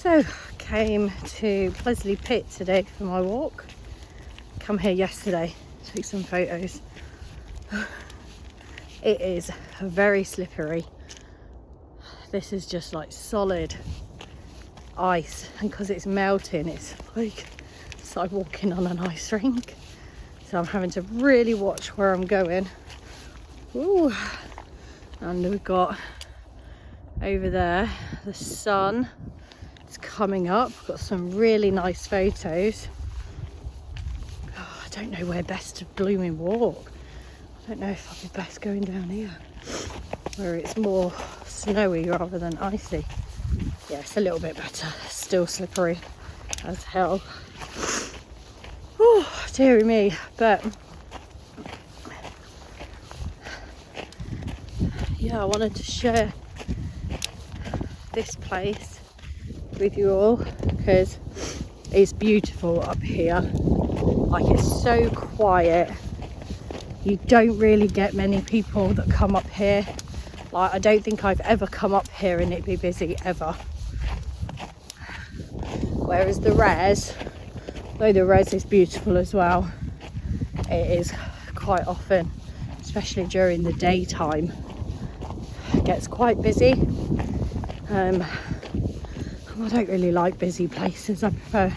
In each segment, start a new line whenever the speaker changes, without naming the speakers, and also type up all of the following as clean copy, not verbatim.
So, came to Plesley Pit today for my walk. Come here yesterday, took some photos. It is very slippery. This is just like solid ice, and because it's melting, it's like walking on an ice rink. So I'm having to really watch where I'm going. Ooh. And we've got over there the sun. It's coming up. I've got some really nice photos. Oh, I don't know where best to blooming walk. I don't know if I'll be best going down here where it's more snowy rather than icy. Yeah, it's a little bit better. Still slippery as hell. Oh, dearie me. But yeah, I wanted to share this place with you all because it's beautiful up here. Like, it's so quiet. You don't really get many people that come up here. Like, I don't think I've ever come up here and it be busy ever. Whereas the res, though the res is beautiful as well, it is quite often, especially during the daytime, it gets quite busy. I don't really like busy places. I prefer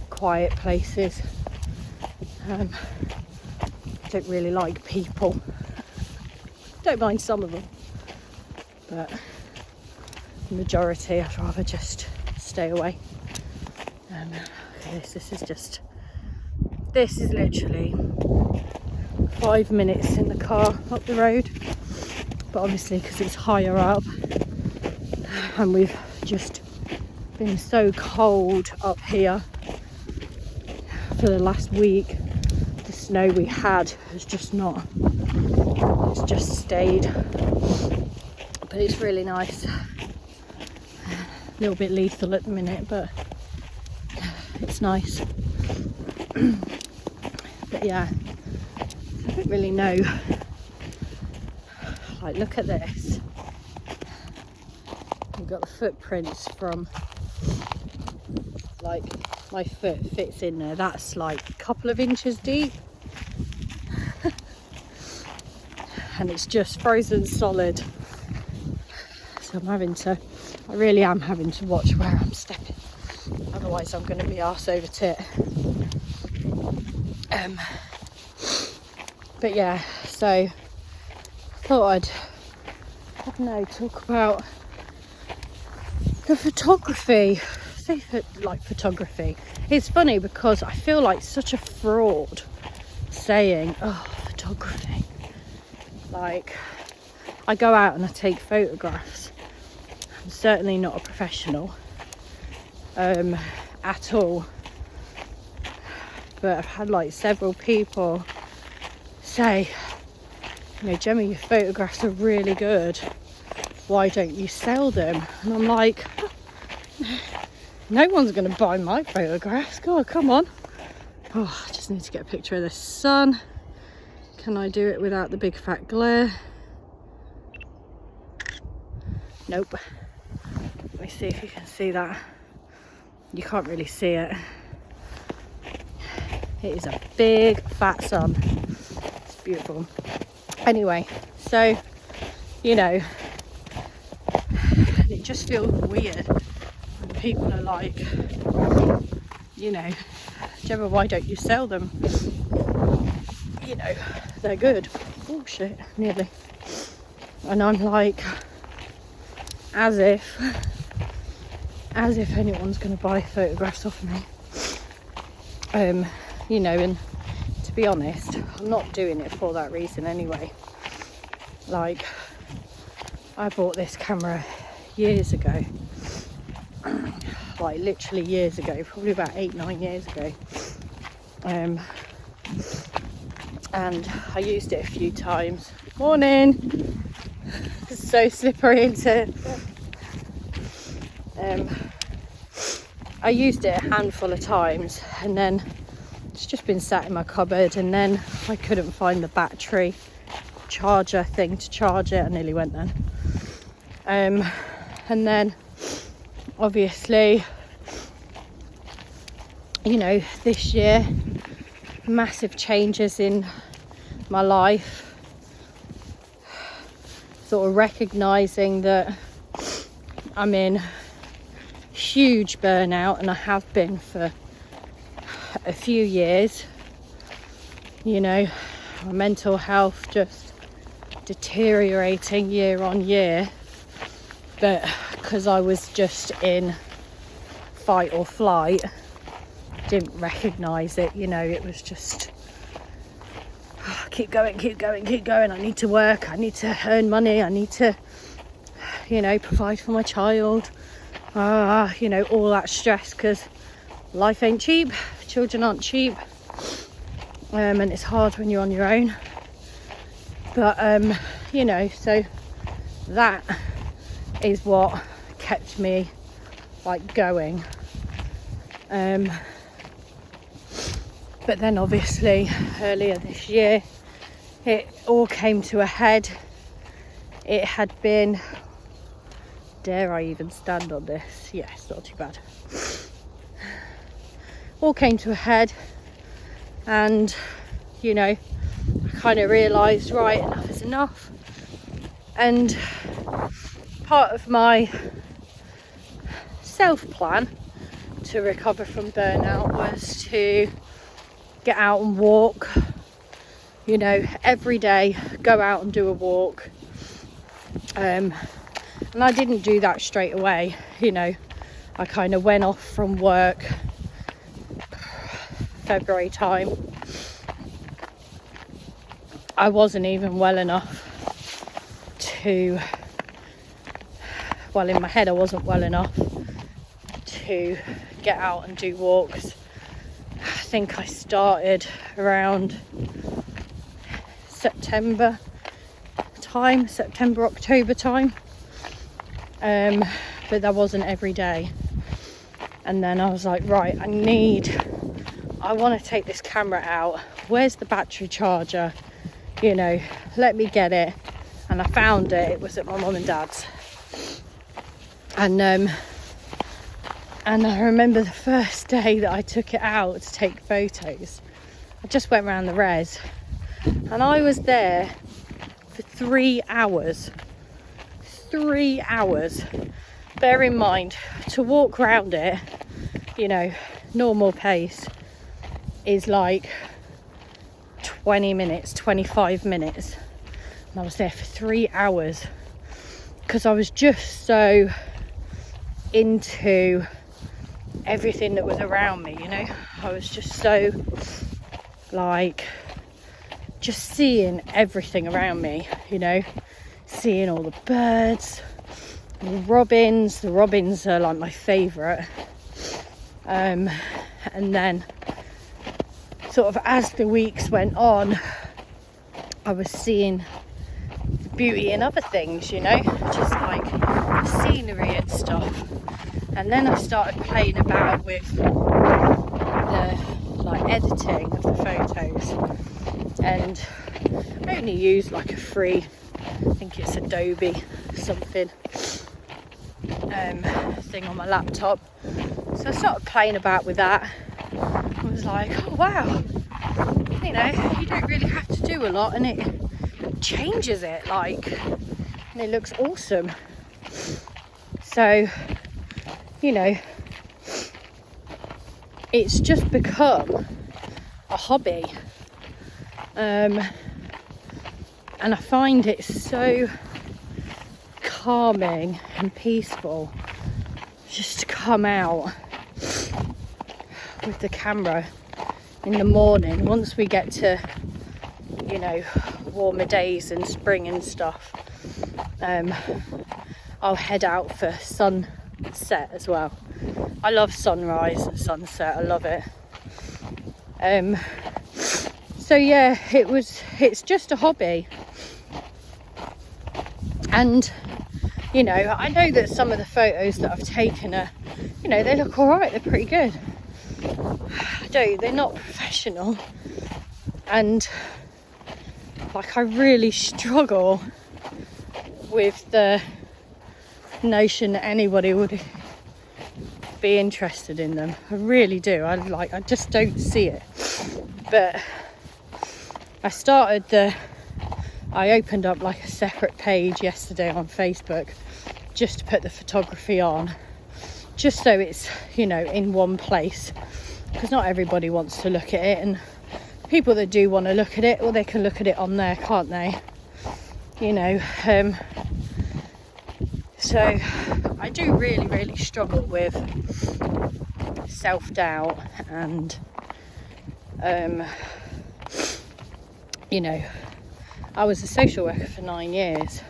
quiet places. I don't really like people. Don't mind some of them, but the majority I'd rather just stay away. This is literally 5 minutes in the car up the road, but obviously because it's higher up and we've just been so cold up here for the last week, the snow we had has just not, it's just stayed. But it's really nice. A little bit lethal at the minute, but it's nice. But yeah, I don't really know. Like, look at this. We've got the footprints from, like, my foot fits in there. That's like a couple of inches deep. And it's just frozen solid. So I really am having to watch where I'm stepping. Otherwise I'm going to be arse over tit. But yeah, so I thought I don't know, talk about the photography. Like photography. It's funny because I feel like such a fraud saying, oh, photography. Like, I go out and I take photographs. I'm certainly not a professional at all. But I've had like several people say, you know, Gemma, your photographs are really good. Why don't you sell them? And I'm like, no one's going to buy my photographs. God, come on. Oh, I just need to get a picture of the sun. Can I do it without the big fat glare? Nope. Let me see if you can see that. You can't really see it. It is a big fat sun. It's beautiful. Anyway, so, you know, it just feels weird when people are like, you know, Gemma, why don't you sell them? You know, they're good. Oh shit, nearly. And I'm like, as if anyone's going to buy photographs off me. You know, and to be honest, I'm not doing it for that reason anyway. Like, I bought this camera years ago. Like, literally years ago, probably about 8-9 years ago. And I used it a few times. Morning! It's so slippery into I used it a handful of times, and then it's just been sat in my cupboard, and then I couldn't find the battery charger thing to charge it. I nearly went then. And then obviously you know, this year, massive changes in my life, sort of recognizing that I'm in huge burnout, and I have been for a few years. You know, my mental health just deteriorating year on year, but because I was just in fight or flight, didn't recognize it. You know, it was just keep going, I need to work, I need to earn money, I need to, you know, provide for my child, you know, all that stress, because life ain't cheap, children aren't cheap, and it's hard when you're on your own. But you know, so that is what kept me like going. But then obviously earlier this year it all came to a head. It had been, dare I even stand on this? Yes, not too bad. All came to a head, and you know, I kind of realised, right, enough is enough. And part of my self-plan to recover from burnout was to get out and walk, you know, every day, go out and do a walk. And I didn't do that straight away, you know. I kind of went off from work February time. I wasn't even well enough to, well, in my head I wasn't well enough to get out and do walks. I think I started around September, October time, but that wasn't every day. And then I was like, right, I want to take this camera out. Where's the battery charger? You know, let me get it. And I found it. It was at my mum and dad's. And I remember the first day that I took it out to take photos. I just went around the res, and I was there for 3 hours. 3 hours. Bear in mind, to walk around it, you know, normal pace is like 20 minutes, 25 minutes. And I was there for 3 hours because I was just so into everything that was around me, you know. I was just so like just seeing everything around me, you know, seeing all the birds, the robins. The robins are like my favourite. And then sort of as the weeks went on, I was seeing the beauty in other things, you know, just like scenery and stuff. And then I started playing about with the like editing of the photos, and I only use like a free, I think it's Adobe something thing on my laptop. So I started playing about with that. I was like, oh wow, you know, you don't really have to do a lot, and it changes it, like, and it looks awesome. So, you know, it's just become a hobby, and I find it so calming and peaceful just to come out with the camera in the morning. Once we get to, you know, warmer days and spring and stuff, I'll head out for sunset as well. I love sunrise and sunset, I love it. So yeah, it's just a hobby. And you know, I know that some of the photos that I've taken are, you know, they look alright, they're pretty good. They're not professional, and like I really struggle with the notion that anybody would be interested in them. I really do. I just don't see it. But I opened up like a separate page yesterday on Facebook just to put the photography on, just so it's, you know, in one place, because not everybody wants to look at it, and people that do want to look at it, well, they can look at it on there, can't they? You know, so I do really struggle with self-doubt, and you know, I was a social worker for 9 years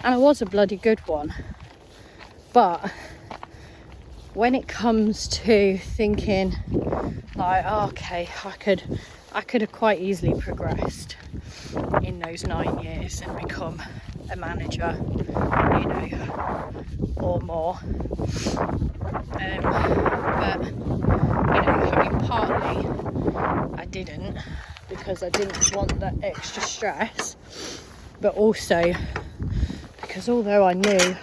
and I was a bloody good one, but when it comes to thinking like, oh, okay, I could have quite easily progressed in those 9 years and become a manager, you know, or more. But you know, I mean, partly I didn't, because I didn't want that extra stress, but also because although I knew,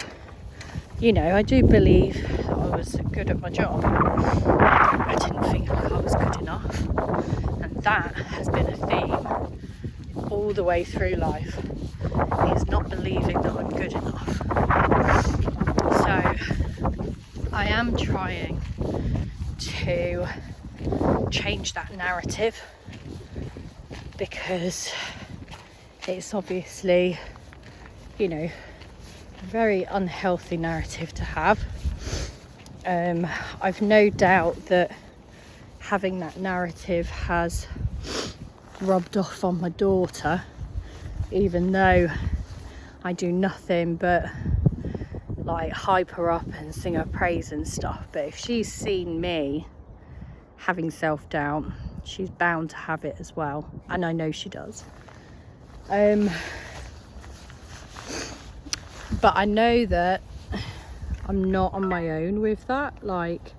you know, I do believe that I was good at my job, I didn't think like I was good enough, and that has been a theme all the way through life, is not believing that I'm good enough. So I am trying to change that narrative, because it's obviously, you know, a very unhealthy narrative to have. I've no doubt that having that narrative has rubbed off on my daughter, even though I do nothing but like hype her up and sing her praise and stuff. But if she's seen me having self-doubt, she's bound to have it as well, and I know she does. But I know that I'm not on my own with that. Like,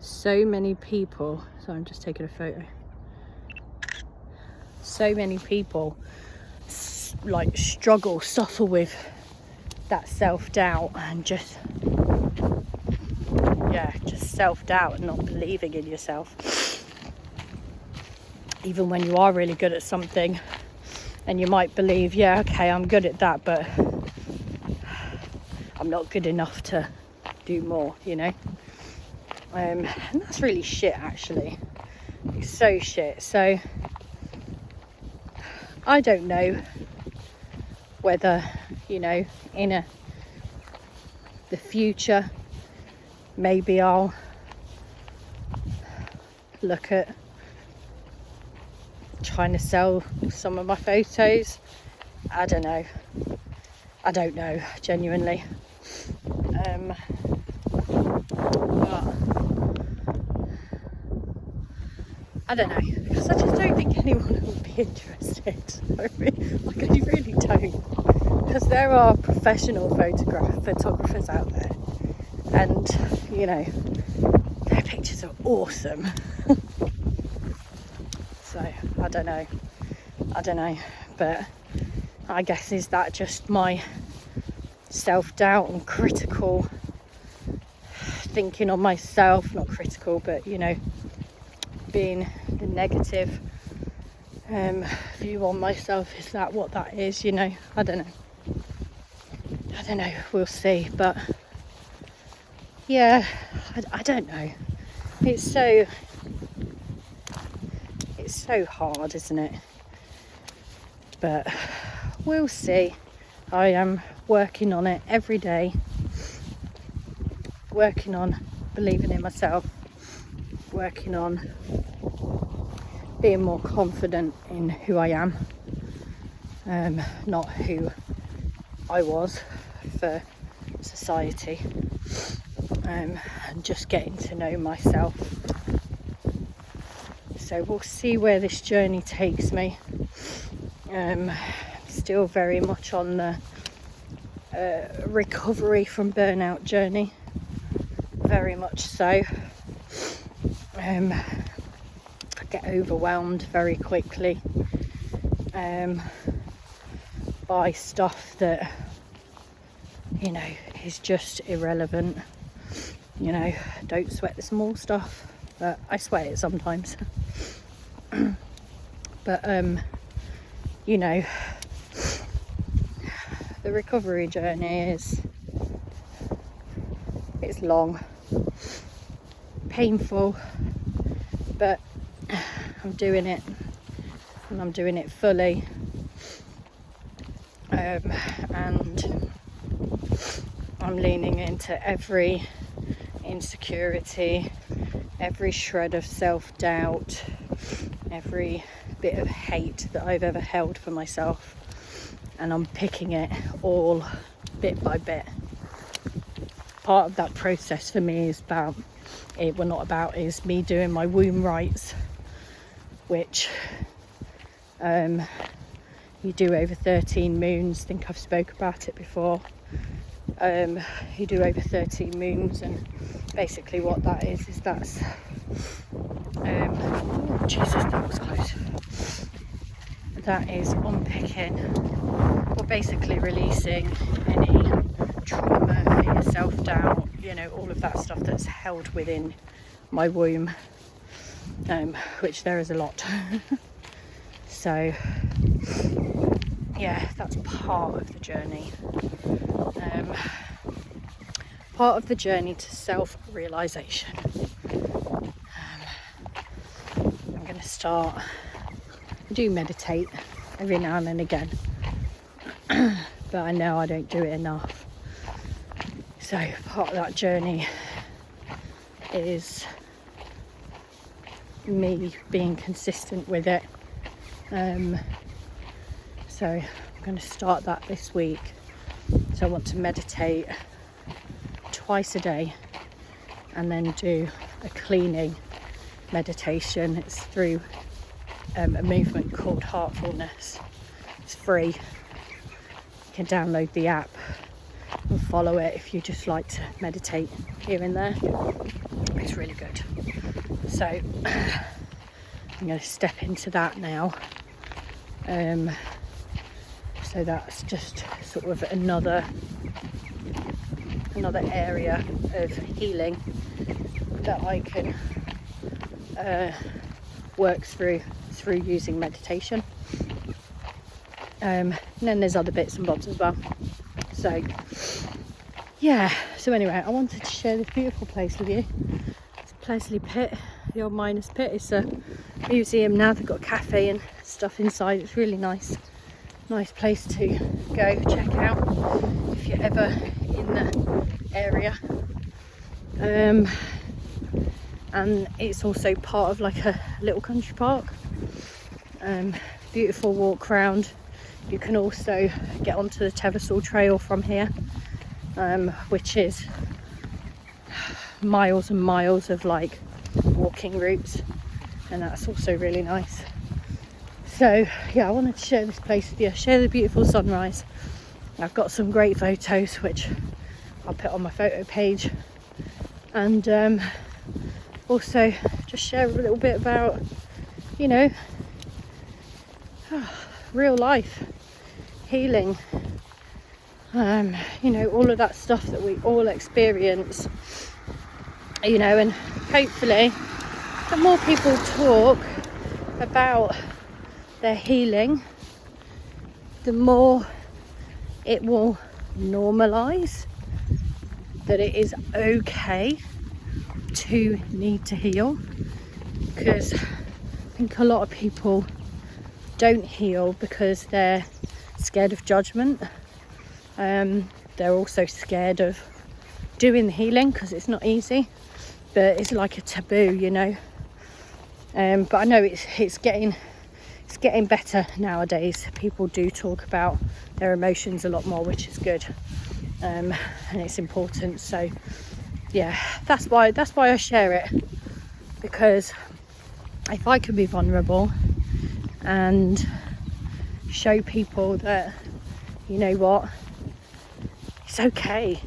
so many people, so I'm just taking a photo, so many people like suffer with that self-doubt, and just self-doubt and not believing in yourself, even when you are really good at something. And you might believe, yeah, okay, I'm good at that, but I'm not good enough to do more, you know. And that's really shit, actually. It's so shit. So I don't know whether, you know, in the future, maybe I'll look at trying to sell some of my photos. I don't know, genuinely. But I don't know, because I just don't think anyone would be interested. I really don't, because there are professional photographers out there, and you know, their pictures are awesome. So I don't know, but I guess, is that just my self-doubt and critical thinking on myself? Not critical, but you know, being the negative view on myself. Is that what that is? You know, I don't know, we'll see. But yeah, I don't know, it's so hard, isn't it? But we'll see. I am working on it every day, working on believing in myself, working on being more confident in who I am, not who I was for society, and just getting to know myself. So we'll see where this journey takes me. Still very much on the recovery from burnout journey, very much so. I get overwhelmed very quickly by stuff that, you know, is just irrelevant. you know, don't sweat the small stuff, but I sweat it sometimes. But you know, the recovery journey it's long, painful, but I'm doing it, and I'm doing it fully, and I'm leaning into every insecurity, every shred of self-doubt, every bit of hate that I've ever held for myself, and I'm picking it all bit by bit. Part of that process for me is is me doing my womb rites, which you do over 13 moons. I think I've spoke about it before. You do over 13 moons, and basically what that is that's oh Jesus, that was close. That is unpicking, or basically releasing any trauma, fear, self-doubt, you know, all of that stuff that's held within my womb, which there is a lot. So yeah, that's part of the journey. Part of the journey to self-realisation. I'm going to start. I do meditate every now and again, but I know I don't do it enough. So part of that journey is me being consistent with it. So I'm going to start that this week. So I want to meditate twice a day, and then do a cleaning meditation. It's through a movement called Heartfulness. It's free. You can download the app and follow it if you just like to meditate here and there. It's really good. So I'm going to step into that now. So that's just sort of another area of healing that I can work through using meditation. And then there's other bits and bobs as well. So yeah, so anyway, I wanted to share this beautiful place with you. It's Plesley Pit, the old miners' pit. It's a museum now. They've got a cafe and stuff inside. It's really nice place to go check out if you're ever in the area. And it's also part of like a little country park. Beautiful walk round. You can also get onto the Teversall Trail from here, which is miles and miles of like walking routes, and that's also really nice. So yeah, I wanted to share this place with you, share the beautiful sunrise. I've got some great photos which I'll put on my photo page, and also just share a little bit about, you know, real life healing, you know, all of that stuff that we all experience, you know, and hopefully the more people talk about their healing, the more it will normalize that it is okay to need to heal. Because I think a lot of people don't heal because they're scared of judgment. They're also scared of doing the healing because it's not easy, but it's like a taboo, you know. But I know it's getting better nowadays. People do talk about their emotions a lot more, which is good, and it's important. So yeah, that's why I share it, because if I can be vulnerable and show people that, you know what, it's okay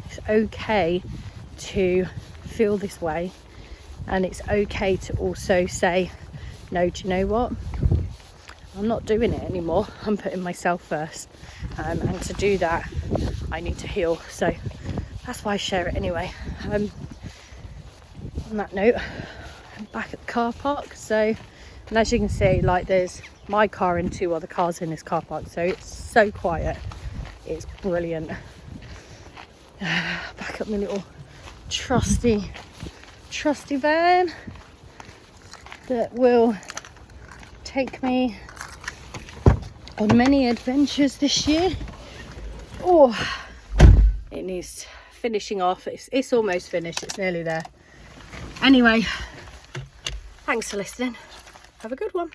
to feel this way, and it's okay to also say, no, do you know what, I'm not doing it anymore, I'm putting myself first, and to do that I need to heal. So that's why I share it anyway. On that note, I'm back at the car park. So, and as you can see, like there's my car and 2 other cars in this car park, so it's so quiet. It's brilliant. Back up my little trusty van that will take me on many adventures this year. Oh, it needs finishing off. It's almost finished. It's nearly there. Anyway, thanks for listening. Have a good one.